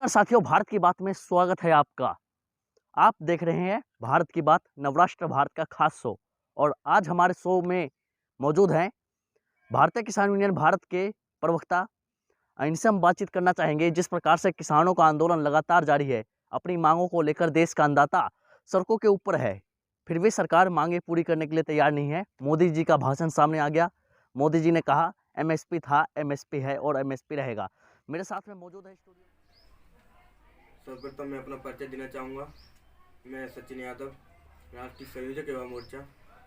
साथियों, भारत की बात में स्वागत है आपका। आप देख रहे हैं भारत की बात, नवराष्ट्र भारत का खास शो। और आज हमारे शो में मौजूद हैं भारतीय किसान यूनियन भारत के प्रवक्ता। इनसे हम बातचीत करना चाहेंगे। जिस प्रकार से किसानों का आंदोलन लगातार जारी है, अपनी मांगों को लेकर देश का अन्नदाता सड़कों के ऊपर है, फिर भी सरकार मांगे पूरी करने के लिए तैयार नहीं है। मोदी जी का भाषण सामने आ गया। मोदी जी ने कहा एमएसपी था, एमएसपी है और एमएसपी रहेगा। मेरे साथ में मौजूद है स्टूडियो। सर्वप्रथम मैं अपना परिचय देना चाहूँगा। मैं सचिन यादव, राष्ट्रीय संयोजक युवा मोर्चा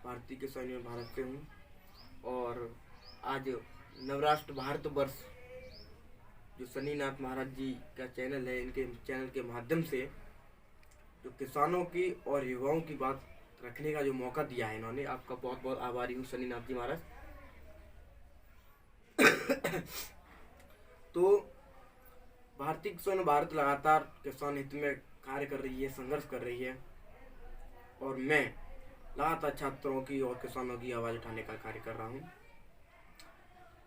भारतीय किसान यूनियन भारत से हूँ। और आज नवराष्ट्र भारत वर्ष जो शनिनाथ महाराज जी का चैनल है, इनके चैनल के माध्यम से जो किसानों की और युवाओं की बात रखने का जो मौका दिया है इन्होंने, आपका बहुत बहुत आभारी हूँ शनिनाथ जी महाराज। तो भारतीय किसान भारत लगातार किसान हित में कार्य कर रही है, संघर्ष कर रही है, और मैं लगातार छात्रों की और किसानों की आवाज उठाने का कार्य कर रहा हूँ।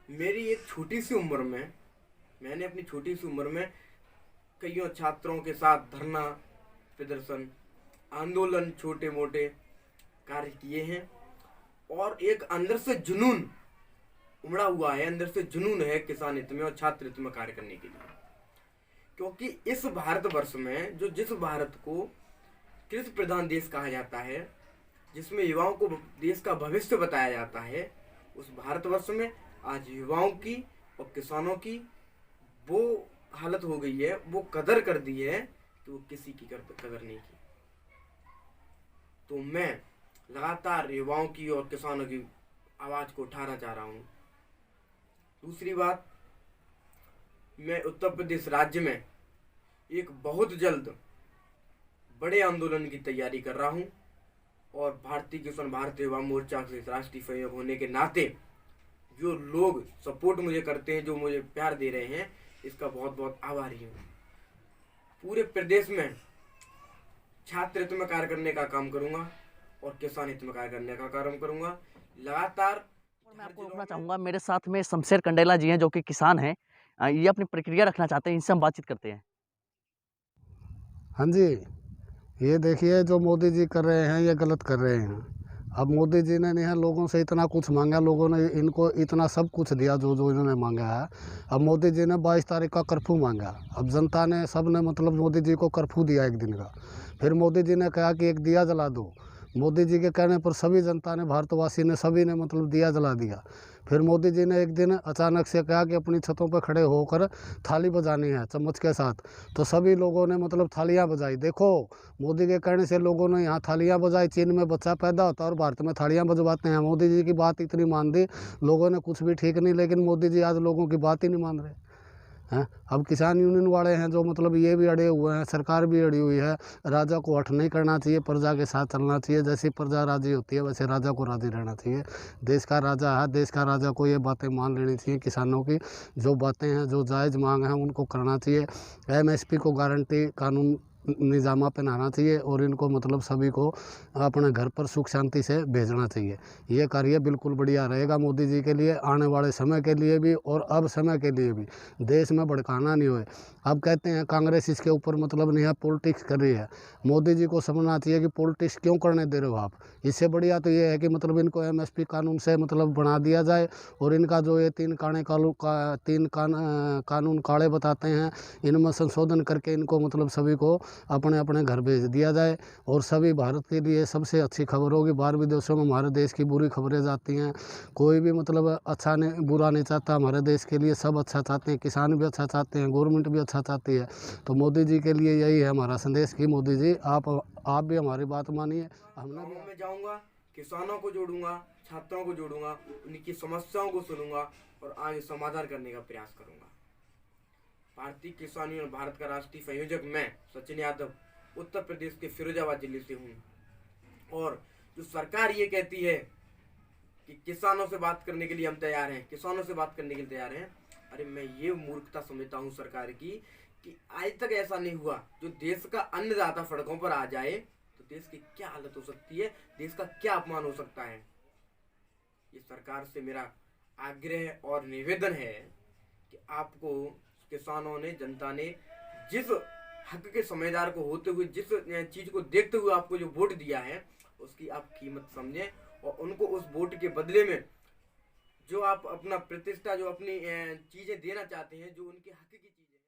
मेरी एक छोटी सी उम्र में, मैंने अपनी छोटी सी उम्र में कईयों छात्रों के साथ धरना प्रदर्शन, आंदोलन, छोटे मोटे कार्य किए हैं। और एक अंदर से जुनून उमड़ा हुआ है, अंदर से जुनून है किसान हित में और छात्र हित में कार्य करने के लिए। क्योंकि इस भारतवर्ष में जिस भारत को कृषि प्रधान देश कहा जाता है, जिसमें युवाओं को देश का भविष्य बताया जाता है, उस भारतवर्ष में आज युवाओं की और किसानों की वो हालत हो गई है, वो कदर कर दी है कि वो किसी की कदर नहीं की। तो मैं लगातार युवाओं की और किसानों की आवाज को उठाना चाह रहा हूँ। दूसरी बात, मैं उत्तर प्रदेश राज्य में एक बहुत जल्द बड़े आंदोलन की तैयारी कर रहा हूं, और भारतीय किसान भारत युवा मोर्चा से राष्ट्रीय सहयोग होने के नाते जो लोग सपोर्ट मुझे करते हैं, जो मुझे प्यार दे रहे हैं, इसका बहुत बहुत आभारी हूँ। पूरे प्रदेश में छात्र हित में कार्य करने का काम करूंगा और किसान हित में कार्य करने का काम करूंगा। लगातार मैं आपको रोकना चाहूँगा। मेरे साथ में शमशेर कंडेला जी हैं, जो कि किसान हैं। ये अपनी प्रतिक्रिया रखना चाहते हैं, इनसे हम बातचीत करते हैं। हाँ जी, ये देखिए जो मोदी जी कर रहे हैं ये गलत कर रहे हैं। अब मोदी जी ने नहीं है लोगों से इतना कुछ मांगा, लोगों ने इनको इतना सब कुछ दिया जो जो इन्होंने मांगा है। अब मोदी जी ने 22 तारीख का कर्फ्यू मांगा, अब जनता ने सब ने मतलब मोदी जी को कर्फ्यू दिया 1 दिन का। फिर मोदी जी ने कहा कि एक दिया जला दो। मोदी जी के कहने पर सभी जनता ने, भारतवासी ने, सभी ने मतलब दिया जला दिया। फिर मोदी जी ने एक दिन अचानक से कहा कि अपनी छतों पर खड़े होकर थाली बजानी है चम्मच के साथ। तो सभी लोगों ने मतलब थालियां बजाई। देखो, मोदी के कहने से लोगों ने यहाँ थालियां बजाई। चीन में बच्चा पैदा होता है और भारत में थालियां बजवाते हैं। मोदी जी की बात इतनी मान दी लोगों ने, कुछ भी ठीक नहीं, लेकिन मोदी जी आज लोगों की बात ही नहीं मान रहे हैं। अब किसान यूनियन वाले हैं जो मतलब ये भी अड़े हुए हैं, सरकार भी अड़ी हुई है। राजा को हठ नहीं करना चाहिए, प्रजा के साथ चलना चाहिए। जैसी प्रजा राजी होती है वैसे राजा को राजी रहना चाहिए। देश का राजा है, देश का राजा को ये बातें मान लेनी चाहिए। किसानों की जो बातें हैं, जो जायज़ मांग है, उनको करना चाहिए। एमएसपी को गारंटी कानून निजामा पहनाना चाहिए और इनको मतलब सभी को अपने घर पर सुख शांति से भेजना चाहिए। ये कार्य बिल्कुल बढ़िया रहेगा मोदी जी के लिए, आने वाले समय के लिए भी और अब समय के लिए भी। देश में भड़काना नहीं होए। अब कहते हैं कांग्रेस इसके ऊपर मतलब नहीं है, पॉलिटिक्स कर रही है। मोदी जी को समझना चाहिए कि पॉलिटिक्स क्यों करने दे रहे हो आप। इससे बढ़िया तो ये है कि मतलब इनको एमएसपी कानून से मतलब बना दिया जाए, और इनका जो ये 3 कानून काले बताते हैं, इनमें संशोधन करके इनको मतलब सभी को अपने अपने घर भेज दिया जाए। और सभी भारत के लिए सबसे अच्छी खबर होगी। बाहर विदेशों में हमारे देश की बुरी खबरें जाती हैं, कोई भी मतलब अच्छा नहीं, बुरा नहीं चाहता हमारे देश के लिए, सब अच्छा चाहते हैं, किसान भी अच्छा चाहते हैं, गवर्नमेंट भी अच्छा चाहती है। तो मोदी जी के लिए यही है हमारा संदेश कि मोदी जी आप भी हमारी बात मानिए। गाँवों में जाऊंगा, किसानों को जोड़ूंगा, छात्रों को जोड़ूंगा, उनकी समस्याओं को सुनूंगा और आगे समाधान करने का प्रयास करूंगा। भारतीय किसान यूनियन भारत का राष्ट्रीय संयोजक मैं सचिन यादव उत्तर प्रदेश के फिरोजाबाद जिले से हूँ। और जो सरकार ये कहती है कि किसानों से बात करने के लिए हम तैयार हैं, किसानों से बात करने के लिए तैयार हैं, अरे मैं ये मूर्खता समझता हूँ सरकार की कि आज तक ऐसा नहीं हुआ। जो देश का अन्नदाता सड़कों पर आ जाए तो देश की क्या हालत हो सकती है, देश का क्या अपमान हो सकता है। ये सरकार से मेरा आग्रह और निवेदन है कि आपको किसानों ने, जनता ने जिस हक के समझदार को होते हुए, जिस चीज को देखते हुए आपको जो वोट दिया है, उसकी आप कीमत समझें और उनको उस वोट के बदले में जो आप अपना प्रतिष्ठा, जो अपनी चीजें देना चाहते हैं, जो उनके हक की चीज